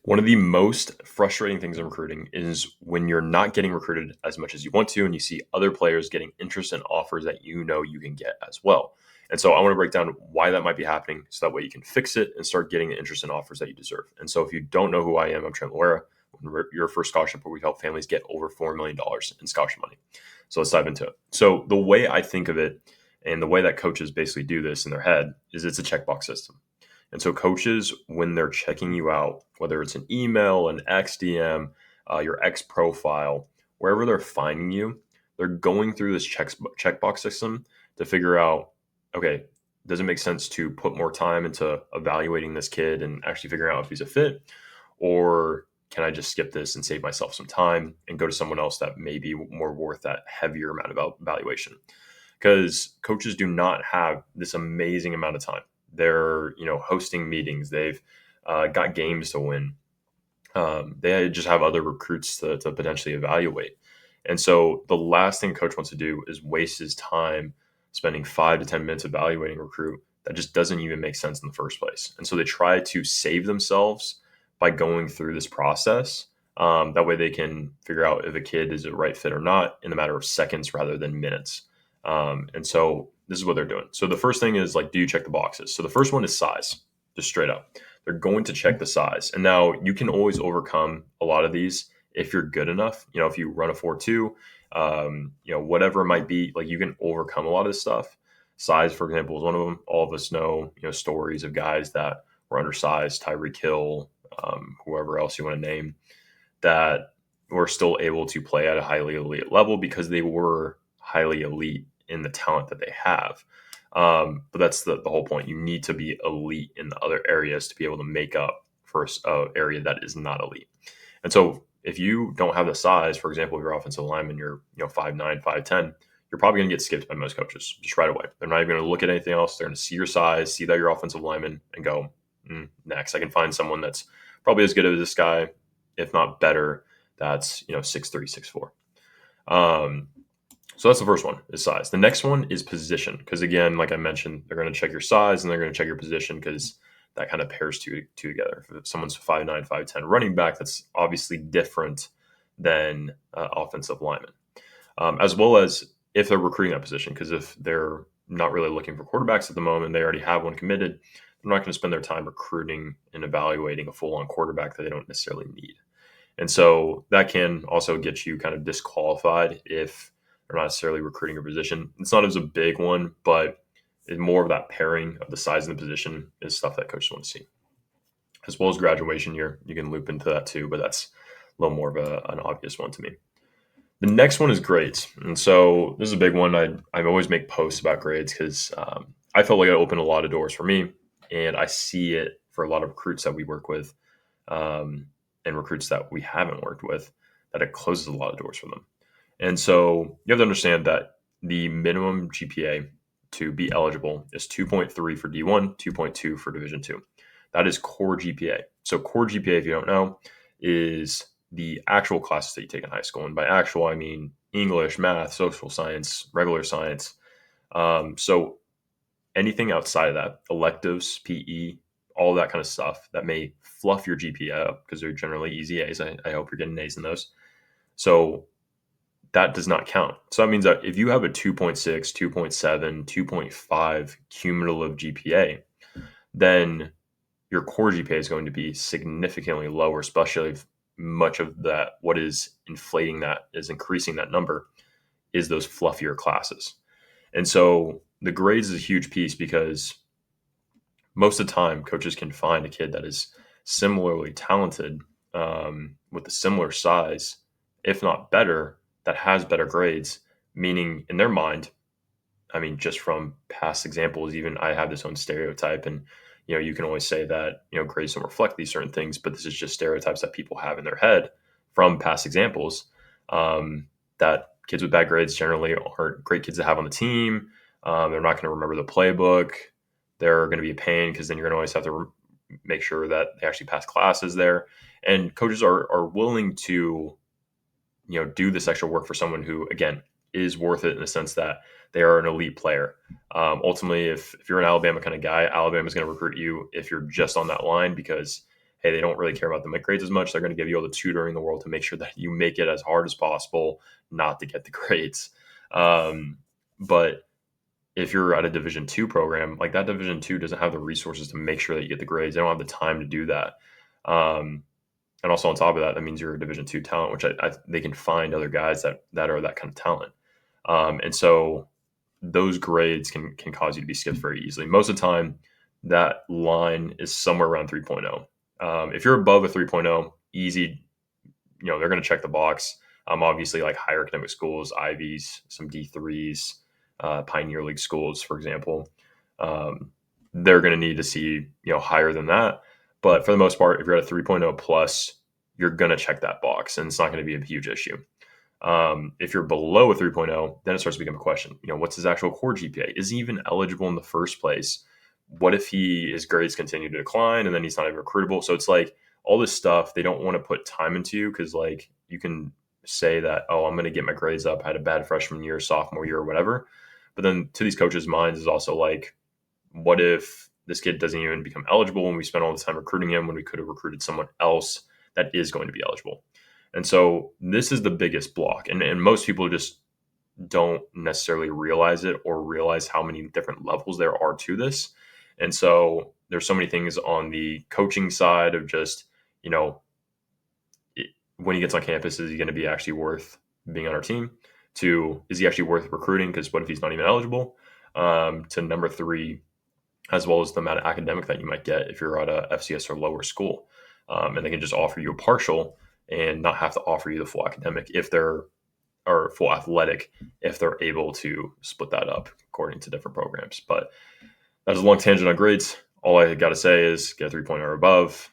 One of the most frustrating things in recruiting is when you're not getting recruited as much as you want to, and you see other players getting interest and offers that you know you can get as well. And so I want to break down why that might be happening so that way you can fix it and start getting the interest and offers that you deserve. And so if you don't know who I am, I'm Trent Loera. Your first scholarship where we help families get over $4 million in scholarship money. So let's dive into it. So the way I think of it and the way that coaches basically do this in their head is it's a checkbox system. And so coaches, when they're checking you out, whether it's an email, an XDM, your X profile, wherever they're finding you, they're going through this checkbox system to figure out, okay, does it make sense to put more time into evaluating this kid and actually figuring out if he's a fit? Or can I just skip this and save myself some time and go to someone else that may be more worth that heavier amount of evaluation? Because coaches do not have this amazing amount of time. They're hosting meetings. They've got games to win. They just have other recruits to potentially evaluate. And so the last thing a coach wants to do is waste his time spending 5 to 10 minutes evaluating a recruit that just doesn't even make sense in the first place. And so they try to save themselves by going through this process. That way they can figure out if a kid is a right fit or not in a matter of seconds rather than minutes. And so this is what they're doing. So the first thing is like, do you check the boxes? So the first one is size, just straight up. They're going to check the size. And now you can always overcome a lot of these if you're good enough. If you run a 4.2, whatever it might be, like you can overcome a lot of this stuff. Size, for example, is one of them. All of us know, stories of guys that were undersized, Tyreek Hill, whoever else you want to name, that were still able to play at a highly elite level because they were highly elite in the talent that they have. But that's the whole point. You need to be elite in the other areas to be able to make up for an area that is not elite. And so if you don't have the size, for example, if you're offensive lineman, you're 5'9", 5'10", you're probably going to get skipped by most coaches just right away. They're not even going to look at anything else. They're going to see your size, see that you're offensive lineman, and go, next. I can find someone that's probably as good as this guy, if not better, that's 6'3", 6'4". So that's the first one, is size. The next one is position, because again, like I mentioned, they're going to check your size and they're going to check your position because that kind of pairs two together. If someone's 5'9", 5'10", running back, that's obviously different than offensive lineman, as well as if they're recruiting that position. Because if they're not really looking for quarterbacks at the moment, they already have one committed, they're not going to spend their time recruiting and evaluating a full-on quarterback that they don't necessarily need. And so that can also get you kind of disqualified if they're not necessarily recruiting a position. It's not as a big one, but it's more of that pairing of the size and the position is stuff that coaches want to see. As well as graduation year, you can loop into that too, but that's a little more of an obvious one to me. The next one is grades. And so this is a big one. I always make posts about grades because I felt like it opened a lot of doors for me, and I see it for a lot of recruits that we work with and recruits that we haven't worked with, that it closes a lot of doors for them. And so you have to understand that the minimum GPA to be eligible is 2.3 for D1, 2.2 for Division II. That is core GPA. So core GPA, if you don't know, is the actual classes that you take in high school. And by actual, I mean English, math, social science, regular science. So anything outside of that, electives, PE, all that kind of stuff that may fluff your GPA up because they're generally easy A's. I hope you're getting A's in those. So that does not count. So that means that if you have a 2.6, 2.7, 2.5 cumulative GPA, then your core GPA is going to be significantly lower, especially if much of that, what is inflating that, is increasing that number, is those fluffier classes. And so the grades is a huge piece because most of the time coaches can find a kid that is similarly talented with a similar size, if not better, that has better grades, meaning in their mind, I mean, just from past examples, even I have this own stereotype, and you can always say that grades don't reflect these certain things, but this is just stereotypes that people have in their head from past examples. That kids with bad grades generally aren't great kids to have on the team. They're not going to remember the playbook. They're going to be a pain because then you're going to always have to make sure that they actually pass classes there. And coaches are willing to do this extra work for someone who, again, is worth it in the sense that they are an elite player. Ultimately, if you're an Alabama kind of guy, Alabama is going to recruit you if you're just on that line because, hey, they don't really care about the grades as much. They're going to give you all the tutoring in the world to make sure that you make it as hard as possible not to get the grades. But if you're at a Division 2 program, like that Division 2 doesn't have the resources to make sure that you get the grades. They don't have the time to do that. Um, and also on top of that, that means you're a Division 2 talent, which they can find other guys that are that kind of talent. And so those grades can cause you to be skipped very easily. Most of the time, that line is somewhere around 3.0. If you're above a 3.0, easy, they're going to check the box. Obviously, like higher academic schools, Ivies, some D3s, Pioneer League schools, for example, they're going to need to see higher than that. But for the most part, if you're at a 3.0 plus, you're going to check that box, and it's not going to be a huge issue. If you're below a 3.0, then it starts to become a question. What's his actual core GPA? Is he even eligible in the first place? What if his grades continue to decline and then he's not even recruitable? So it's like all this stuff they don't want to put time into, because like you can say that, oh, I'm going to get my grades up. I had a bad freshman year, sophomore year, or whatever. But then to these coaches' minds is also like, what if this kid doesn't even become eligible when we spent all the time recruiting him when we could have recruited someone else that is going to be eligible? And so this is the biggest block. And most people just don't necessarily realize it or realize how many different levels there are to this. And so there's so many things on the coaching side of just, when he gets on campus, is he going to be actually worth being on our team? To, is he actually worth recruiting? Because what if he's not even eligible? To number 3, as well as the amount of academic that you might get if you're at a FCS or lower school. And they can just offer you a partial and not have to offer you the full academic or full athletic if they're able to split that up according to different programs. But that's a long tangent on grades. All I got to say is get a 3.0 or above.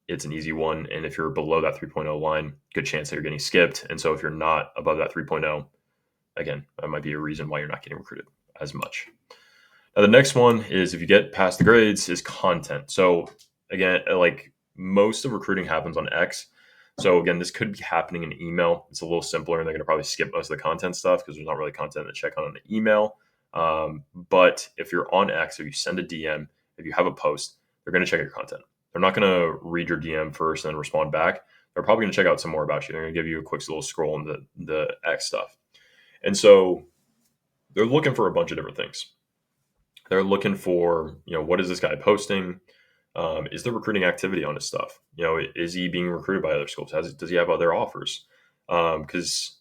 It's an easy one. And if you're below that 3.0 line, good chance that you're getting skipped. And so if you're not above that 3.0, again, that might be a reason why you're not getting recruited as much. Now, the next one is, if you get past the grades, is content. So again, like most of recruiting happens on X. So again, this could be happening in email. It's a little simpler, and they're going to probably skip most of the content stuff because there's not really content to check on the email. But if you're on X, if you send a DM, if you have a post, they're going to check your content. They're not going to read your DM first and then respond back. They're probably going to check out some more about you. They're going to give you a quick little scroll in the X stuff. And so they're looking for a bunch of different things. They're looking for, what is this guy posting? Is there recruiting activity on his stuff? Is he being recruited by other schools? Does he have other offers? Because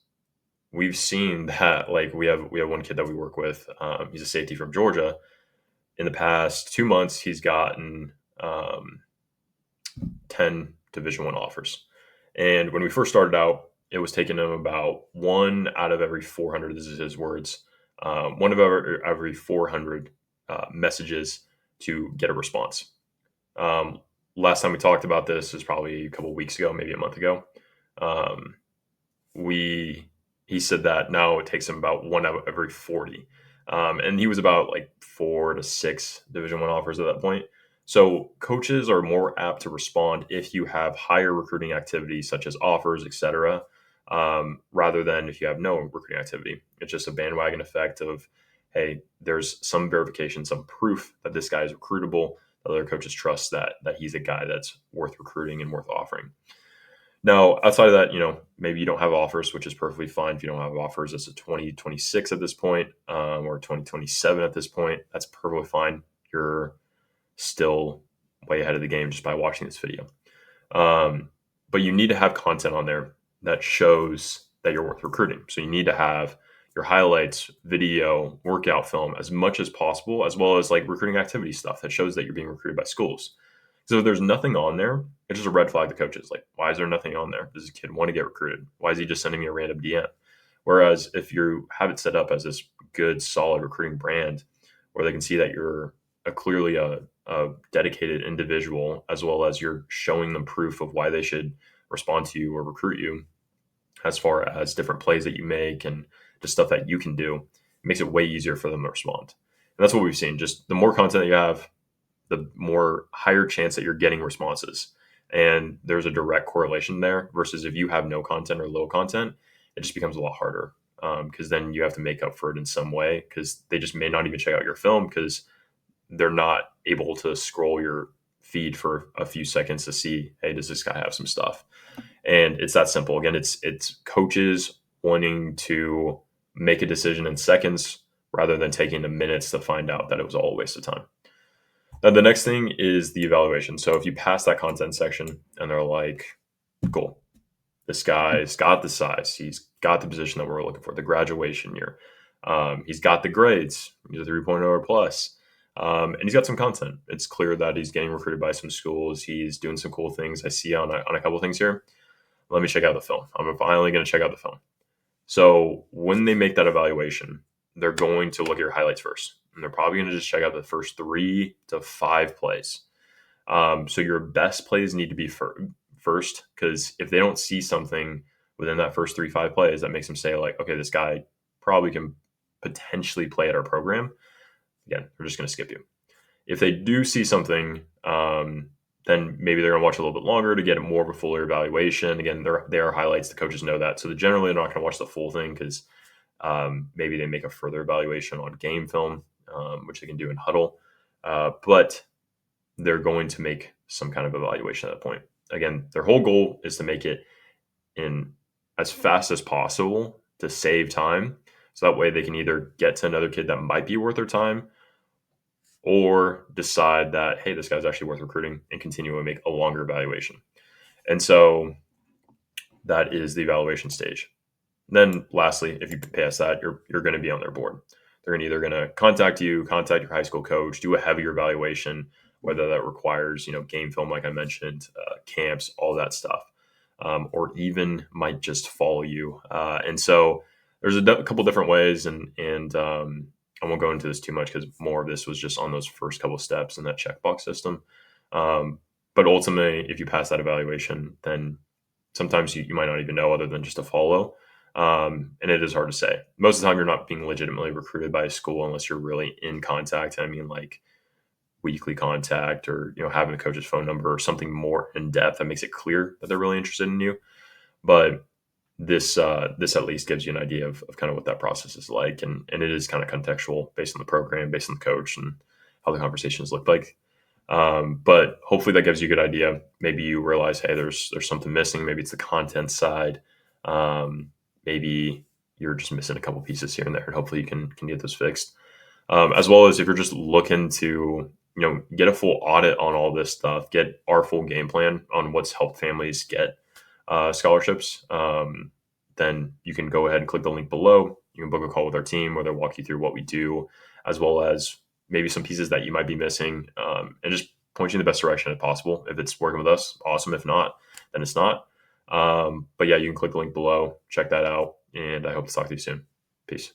we've seen that, like we have one kid that we work with. He's a safety from Georgia. In the past 2 months, he's gotten 10 Division 1 offers. And when we first started out, it was taking him about 1 out of every 400. This is his words. 1 of every 400 messages to get a response. Last time we talked about this is probably a couple of weeks ago, maybe a month ago. He said that now it takes him about 1 out of every 40. And he was about like 4 to 6 Division 1 offers at that point. So coaches are more apt to respond if you have higher recruiting activity, such as offers, etc., rather than if you have no recruiting activity. It's just a bandwagon effect of, hey, there's some verification, some proof that this guy is recruitable. Other coaches trust that he's a guy that's worth recruiting and worth offering. Now, outside of that, maybe you don't have offers, which is perfectly fine. If you don't have offers, it's a 2026 at this point, or 2027 at this point. That's perfectly fine. You're still way ahead of the game just by watching this video. But you need to have content on there that shows that you're worth recruiting. So you need to have your highlights, video, workout film as much as possible, as well as like recruiting activity stuff that shows that you're being recruited by schools. So if there's nothing on there, it's just a red flag to coaches. Like, why is there nothing on there? Does this kid want to get recruited? Why is he just sending me a random DM? Whereas if you have it set up as this good, solid recruiting brand where they can see that you're clearly a dedicated individual, as well as you're showing them proof of why they should respond to you or recruit you, as far as different plays that you make and just stuff that you can do, it makes it way easier for them to respond. And that's what we've seen. Just the more content that you have, the more higher chance that you're getting responses. And there's a direct correlation there versus if you have no content or low content, it just becomes a lot harder because then you have to make up for it in some way because they just may not even check out your film because they're not able to scroll your feed for a few seconds to see, hey, does this guy have some stuff? And it's that simple. Again, it's coaches wanting to make a decision in seconds rather than taking the minutes to find out that it was all a waste of time. Now, the next thing is the evaluation. So if you pass that content section and they're like, cool, this guy's got the size, he's got the position that we're looking for, the graduation year, he's got the grades, he's a 3.0 or plus, and he's got some content. It's clear that he's getting recruited by some schools. He's doing some cool things. I see on a couple of things here. Let me check out the film. I'm finally going to check out the film. So when they make that evaluation, they're going to look at your highlights first, and they're probably going to just check out the first 3 to 5 plays. So your best plays need to be first, because if they don't see something within that first 3-5 plays that makes them say like, okay, this guy probably can potentially play at our program, again, they're just going to skip you. If they do see something, then maybe they're going to watch a little bit longer to get more of a fuller evaluation. Again, they are highlights. The coaches know that. So they're generally not going to watch the full thing because maybe they make a further evaluation on game film, which they can do in Huddle. But they're going to make some kind of evaluation at that point. Again, their whole goal is to make it in as fast as possible to save time. So that way they can either get to another kid that might be worth their time or decide that, hey, this guy's actually worth recruiting and continue to make a longer evaluation. And so that is the evaluation stage. Then lastly, if you pass that, you're going to be on their board. They're either going to contact you, contact your high school coach, do a heavier evaluation, whether that requires, game film, like I mentioned, camps, all that stuff, or even might just follow you. And so there's a couple different ways, and I won't go into this too much because more of this was just on those first couple steps in that checkbox system. But ultimately, if you pass that evaluation, then sometimes you might not even know other than just a follow. And it is hard to say. Most of the time, you're not being legitimately recruited by a school unless you're really in contact. I mean, like weekly contact or, having the coach's phone number or something more in depth that makes it clear that they're really interested in you. But this at least gives you an idea of kind of what that process is like. And it is kind of contextual based on the program, based on the coach and how the conversations look like. But hopefully that gives you a good idea. Maybe you realize, hey, there's something missing. Maybe it's the content side. Maybe you're just missing a couple pieces here and there, and hopefully you can get those fixed. As well as if you're just looking to, get a full audit on all this stuff, get our full game plan on what's helped families get scholarships, then you can go ahead and click the link below. You can book a call with our team where they'll walk you through what we do, as well as maybe some pieces that you might be missing, and just point you in the best direction if possible. If it's working with us, awesome. If not, then it's not. But yeah, you can click the link below, check that out, and I hope to talk to you soon. Peace.